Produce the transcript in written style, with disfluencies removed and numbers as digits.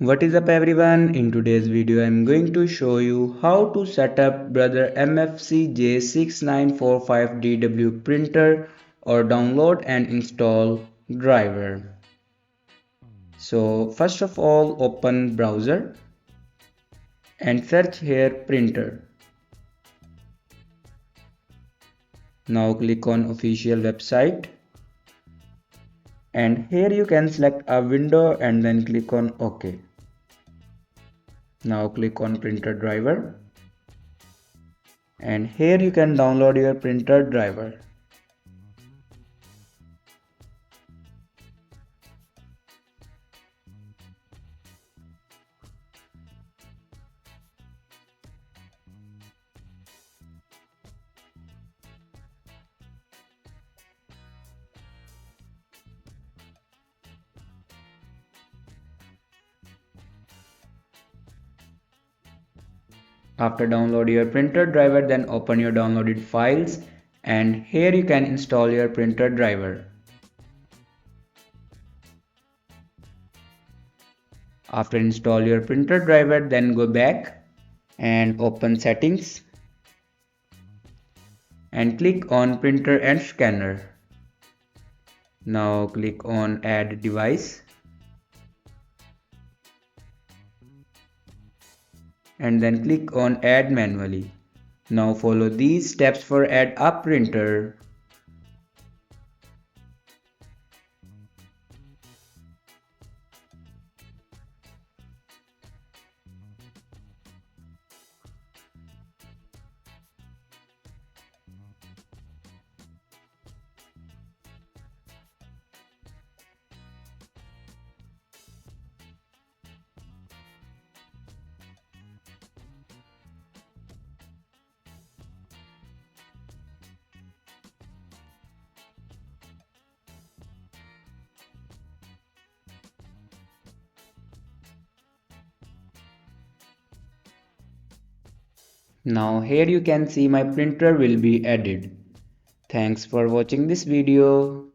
What is up everyone? In today's video I am going to show you how to set up brother MFC J6945DW printer or download and install driver. So first of all open browser and search here printer. Now click on official website and here you can select a window and then click on OK. Now click on printer driver and here you can download your printer driver. After download your printer driver, then open your downloaded files and here you can install your printer driver. After install your printer driver, then go back and open settings and click on printer and scanner. Now click on add device and then click on add manually. Now follow these steps for add a printer. Now here you can see my printer will be added. Thanks for watching this video.